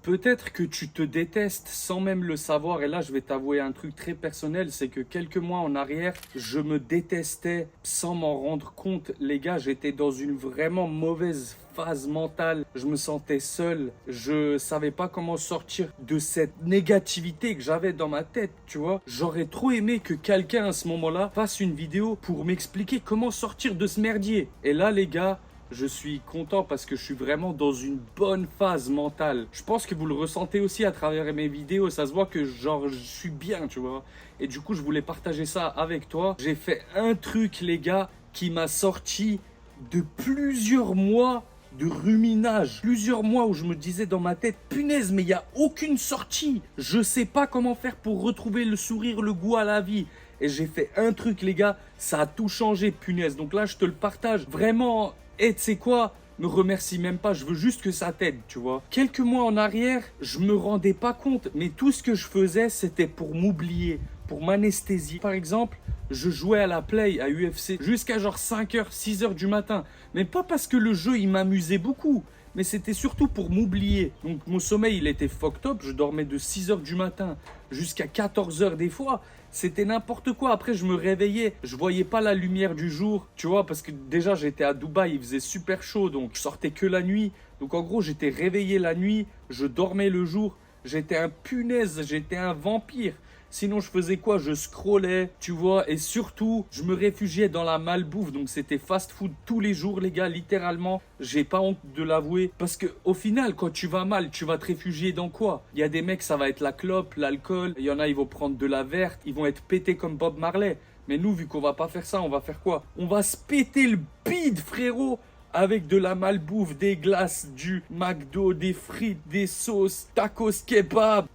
Peut-être que tu te détestes sans même le savoir. Et là, je vais t'avouer un truc très personnel, c'est que quelques mois en arrière, je me détestais sans m'en rendre compte. Les gars, j'étais dans une vraiment mauvaise phase mentale. Je me sentais seul. Je savais pas comment sortir de cette négativité que j'avais dans ma tête, tu vois. J'aurais trop aimé que quelqu'un à ce moment-là fasse une vidéo pour m'expliquer comment sortir de ce merdier. Et là, les gars, je suis content parce que je suis vraiment dans une bonne phase mentale. Je pense que vous le ressentez aussi à travers mes vidéos. Ça se voit que genre je suis bien, tu vois. Et du coup, je voulais partager ça avec toi. J'ai fait un truc, les gars, qui m'a sorti de plusieurs mois de ruminage. Plusieurs mois où je me disais dans ma tête, punaise, mais il n'y a aucune sortie. Je sais pas comment faire pour retrouver le sourire, le goût à la vie. Et j'ai fait un truc, les gars, ça a tout changé, punaise. Donc là, je te le partage. Vraiment, et tu sais quoi? Me remercie même pas, je veux juste que ça t'aide, tu vois. Quelques mois en arrière, je me rendais pas compte, mais tout ce que je faisais, c'était pour m'oublier, pour m'anesthésier. Par exemple, je jouais à la play, à UFC, jusqu'à genre 5h, 6h du matin. Mais pas parce que le jeu, il m'amusait beaucoup, mais c'était surtout pour m'oublier. Donc mon sommeil, il était fucked up, je dormais de 6h du matin jusqu'à 14h des fois. C'était n'importe quoi. Après, je me réveillais, je voyais pas la lumière du jour, tu vois, parce que déjà j'étais à Dubaï, il faisait super chaud, donc je sortais que la nuit. Donc en gros, j'étais réveillé la nuit, je dormais le jour. J'étais un punaise, j'étais un vampire. Sinon, je faisais quoi? Je scrollais, tu vois, et surtout, je me réfugiais dans la malbouffe. Donc, c'était fast food tous les jours, les gars, littéralement. J'ai pas honte de l'avouer. Parce que, au final, quand tu vas mal, tu vas te réfugier dans quoi? Il y a des mecs, ça va être la clope, l'alcool. Il y en a, ils vont prendre de la verte. Ils vont être pétés comme Bob Marley. Mais nous, vu qu'on va pas faire ça, on va faire quoi? On va se péter le bide, frérot! Avec de la malbouffe, des glaces, du McDo, des frites, des sauces, tacos, kebab,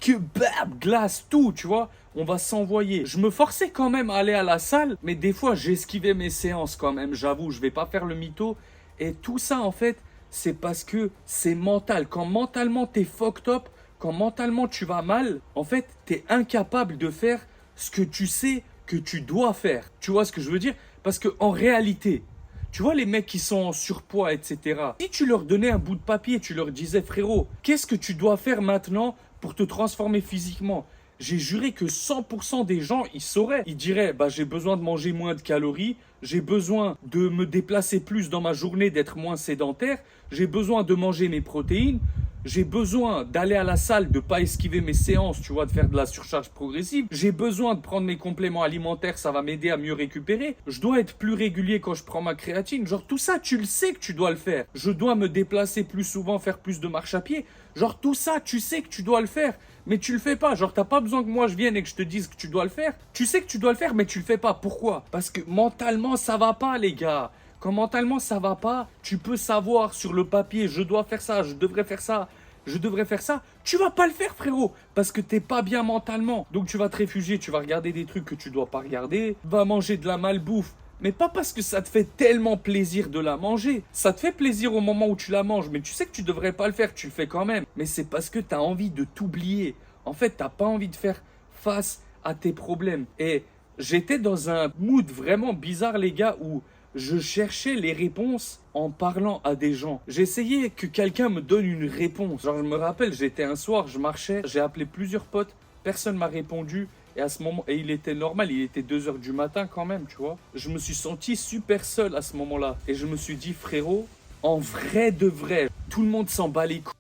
glace, tout, tu vois. On va s'envoyer. Je me forçais quand même à aller à la salle, mais des fois j'esquivais mes séances quand même, j'avoue, je vais pas faire le mytho. Et tout ça en fait, c'est parce que c'est mental. Quand mentalement t'es fucked up, quand mentalement tu vas mal, en fait t'es incapable de faire ce que tu sais que tu dois faire. Tu vois ce que je veux dire? Parce que en réalité, tu vois les mecs qui sont en surpoids, etc. Si tu leur donnais un bout de papier, tu leur disais, frérot, qu'est-ce que tu dois faire maintenant pour te transformer physiquement? J'ai juré que 100% des gens, ils sauraient. Ils diraient, bah, j'ai besoin de manger moins de calories, j'ai besoin de me déplacer plus dans ma journée, d'être moins sédentaire, j'ai besoin de manger mes protéines, j'ai besoin d'aller à la salle, de pas esquiver mes séances, tu vois, de faire de la surcharge progressive. J'ai besoin de prendre mes compléments alimentaires, ça va m'aider à mieux récupérer. Je dois être plus régulier quand je prends ma créatine. Genre tout ça, tu le sais que tu dois le faire. Je dois me déplacer plus souvent, faire plus de marche à pied. Genre tout ça, tu sais que tu dois le faire. Mais tu le fais pas. Genre t'as pas besoin que moi je vienne et que je te dise que tu dois le faire. Tu sais que tu dois le faire, mais tu le fais pas. Pourquoi? Parce que mentalement, ça va pas, les gars. Quand mentalement ça va pas, tu peux savoir sur le papier, je dois faire ça, je devrais faire ça, je devrais faire ça. Tu vas pas le faire, frérot, parce que t'es pas bien mentalement. Donc tu vas te réfugier, tu vas regarder des trucs que tu dois pas regarder, va manger de la malbouffe. Mais pas parce que ça te fait tellement plaisir de la manger. Ça te fait plaisir au moment où tu la manges, mais tu sais que tu devrais pas le faire, tu le fais quand même. Mais c'est parce que t'as envie de t'oublier. En fait, t'as pas envie de faire face à tes problèmes. Et j'étais dans un mood vraiment bizarre, les gars, où je cherchais les réponses en parlant à des gens. J'essayais que quelqu'un me donne une réponse. Genre, je me rappelle, j'étais un soir, je marchais, j'ai appelé plusieurs potes, personne m'a répondu. Et à ce moment, et il était normal, il était 2h du matin quand même, tu vois. Je me suis senti super seul à ce moment-là. Et je me suis dit, frérot, en vrai de vrai, tout le monde s'en bat les couilles.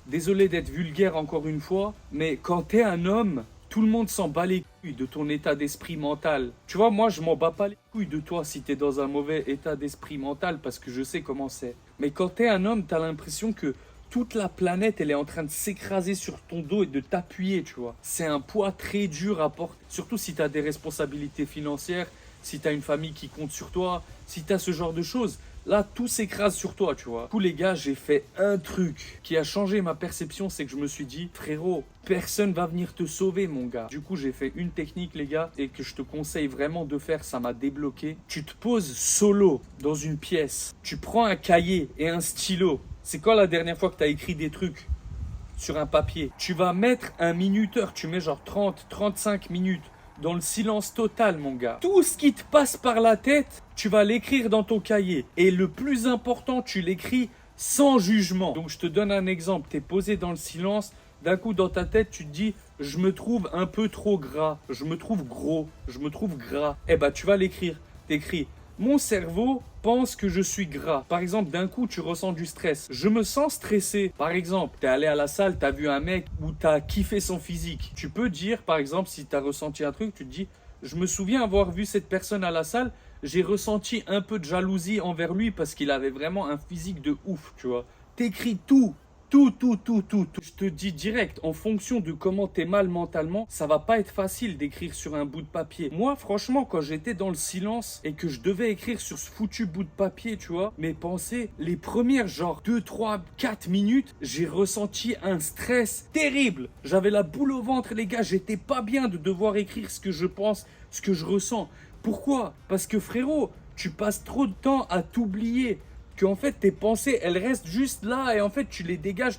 Désolé d'être vulgaire encore une fois, mais quand t'es un homme, tout le monde s'en bat les couilles de ton état d'esprit mental. Tu vois, moi, je m'en bats pas les couilles de toi si t'es dans un mauvais état d'esprit mental parce que je sais comment c'est. Mais quand t'es un homme, t'as l'impression que toute la planète, elle est en train de s'écraser sur ton dos et de t'appuyer, tu vois. C'est un poids très dur à porter, surtout si t'as des responsabilités financières, si t'as une famille qui compte sur toi, si t'as ce genre de choses. Là, tout s'écrase sur toi, tu vois. Du coup, les gars, j'ai fait un truc qui a changé ma perception, c'est que je me suis dit, frérot, personne va venir te sauver, mon gars. Du coup, j'ai fait une technique, les gars, et que je te conseille vraiment de faire, ça m'a débloqué. Tu te poses solo dans une pièce. Tu prends un cahier et un stylo. C'est quand la dernière fois que tu as écrit des trucs sur un papier? Tu vas mettre un minuteur, tu mets genre 30, 35 minutes dans le silence total, mon gars. Tout ce qui te passe par la tête, tu vas l'écrire dans ton cahier. Et le plus important, tu l'écris sans jugement. Donc je te donne un exemple. Tu es posé dans le silence, d'un coup dans ta tête, tu te dis, je me trouve un peu trop gras, je me trouve gros, je me trouve gras. Eh ben, tu vas l'écrire. T'écris, mon cerveau pense que je suis gras. Par exemple, d'un coup, tu ressens du stress. Je me sens stressé. Par exemple, t'es allé à la salle, t'as vu un mec ou t'as kiffé son physique. Tu peux dire, par exemple, si t'as ressenti un truc, tu te dis, je me souviens avoir vu cette personne à la salle, j'ai ressenti un peu de jalousie envers lui parce qu'il avait vraiment un physique de ouf, tu vois. T'écris tout. Tout. Je te dis direct, en fonction de comment t'es mal mentalement, ça va pas être facile d'écrire sur un bout de papier. Moi, franchement, quand j'étais dans le silence et que je devais écrire sur ce foutu bout de papier, tu vois, mes pensées, les premières genre 2, 3, 4 minutes, j'ai ressenti un stress terrible. J'avais la boule au ventre, les gars, j'étais pas bien de devoir écrire ce que je pense, ce que je ressens. Pourquoi? Parce que frérot, tu passes trop de temps à t'oublier. En fait tes pensées elles restent juste là et en fait tu les dégages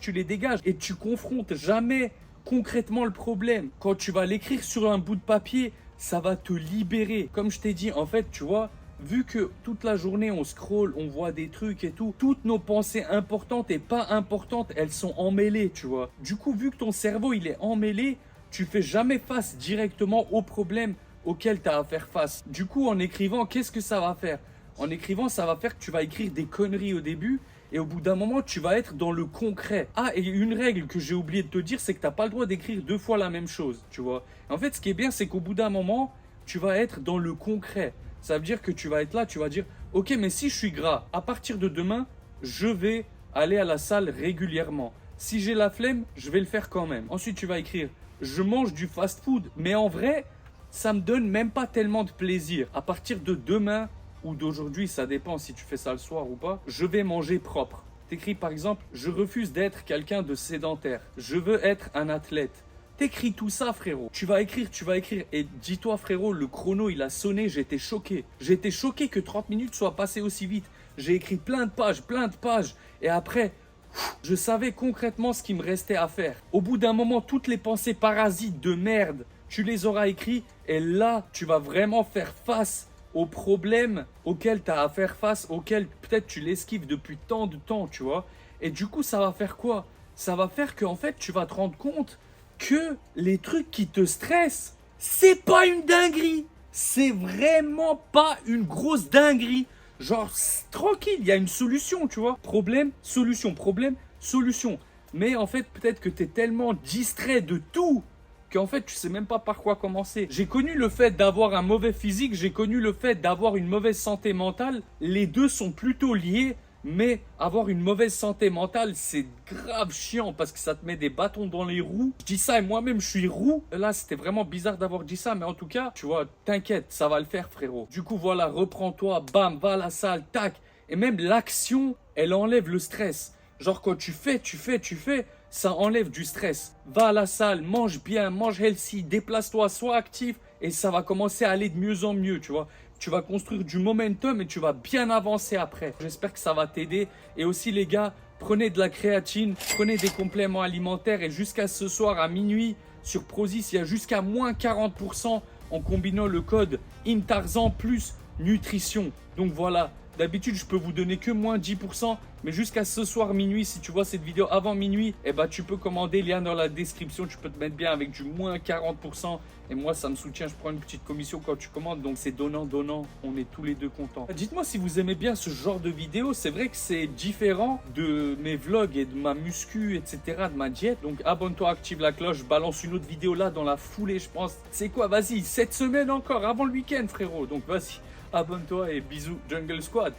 et tu confrontes jamais concrètement le problème. Quand tu vas l'écrire sur un bout de papier, ça va te libérer. Comme je t'ai dit, en fait tu vois, vu que toute la journée on scrolle, on voit des trucs et tout, toutes nos pensées importantes et pas importantes, elles sont emmêlées, tu vois. Du coup, vu que ton cerveau il est emmêlé, tu fais jamais face directement au problème auquel tu as à faire face. Du coup, en écrivant, qu'est-ce que ça va faire? En écrivant, ça va faire que tu vas écrire des conneries au début et au bout d'un moment, tu vas être dans le concret. Ah, et une règle que j'ai oublié de te dire, c'est que tu n'as pas le droit d'écrire 2 fois la même chose, tu vois. En fait, ce qui est bien, c'est qu'au bout d'un moment, tu vas être dans le concret. Ça veut dire que tu vas être là, tu vas dire, ok, mais si je suis gras, à partir de demain, je vais aller à la salle régulièrement. Si j'ai la flemme, je vais le faire quand même. Ensuite, tu vas écrire, je mange du fast-food, mais en vrai, ça me donne même pas tellement de plaisir. À partir de demain, ou d'aujourd'hui, ça dépend si tu fais ça le soir ou pas, je vais manger propre. T'écris par exemple, je refuse d'être quelqu'un de sédentaire. Je veux être un athlète. T'écris tout ça, frérot. Tu vas écrire. Et dis-toi, frérot, le chrono, il a sonné, j'étais choqué. J'étais choqué que 30 minutes soient passées aussi vite. J'ai écrit plein de pages. Et après, je savais concrètement ce qui me restait à faire. Au bout d'un moment, toutes les pensées parasites de merde, tu les auras écrites. Et là, tu vas vraiment faire face aux problèmes auxquels tu as à faire face, auxquels peut-être tu l'esquives depuis tant de temps, tu vois. Et du coup, ça va faire quoi? Ça va faire qu'en fait, tu vas te rendre compte que les trucs qui te stressent, c'est pas une dinguerie. C'est vraiment pas une grosse dinguerie. Genre, tranquille, il y a une solution, tu vois. Problème, solution. Mais en fait, peut-être que tu es tellement distrait de tout qu'en fait, tu sais même pas par quoi commencer. J'ai connu le fait d'avoir un mauvais physique, j'ai connu le fait d'avoir une mauvaise santé mentale. Les deux sont plutôt liés, mais avoir une mauvaise santé mentale, c'est grave chiant parce que ça te met des bâtons dans les roues. Je dis ça et moi-même, je suis roux. Là, c'était vraiment bizarre d'avoir dit ça, mais en tout cas, tu vois, t'inquiète, ça va le faire, frérot. Du coup, voilà, reprends-toi, bam, va à la salle, tac. Et même l'action, elle enlève le stress. Genre, quand tu fais, ça enlève du stress. Va à la salle, mange bien, mange healthy, déplace-toi, sois actif et ça va commencer à aller de mieux en mieux, tu vois. Tu vas construire du momentum et tu vas bien avancer après. J'espère que ça va t'aider. Et aussi les gars, prenez de la créatine, prenez des compléments alimentaires et jusqu'à ce soir à minuit sur Prozis, il y a jusqu'à moins 40% en combinant le code INTARZAN plus nutrition. Donc voilà. D'habitude, je peux vous donner que moins 10%, mais jusqu'à ce soir minuit, si tu vois cette vidéo avant minuit, eh ben, tu peux commander, lien dans la description, tu peux te mettre bien avec du moins 40%. Et moi, ça me soutient, je prends une petite commission quand tu commandes, donc c'est donnant, on est tous les deux contents. Dites-moi si vous aimez bien ce genre de vidéo, c'est vrai que c'est différent de mes vlogs et de ma muscu, etc., de ma diète. Donc abonne-toi, active la cloche, je balance une autre vidéo là dans la foulée, je pense. C'est quoi, vas-y, cette semaine encore, avant le week-end, frérot, donc vas-y. Abonne-toi et bisous Jungle Squad.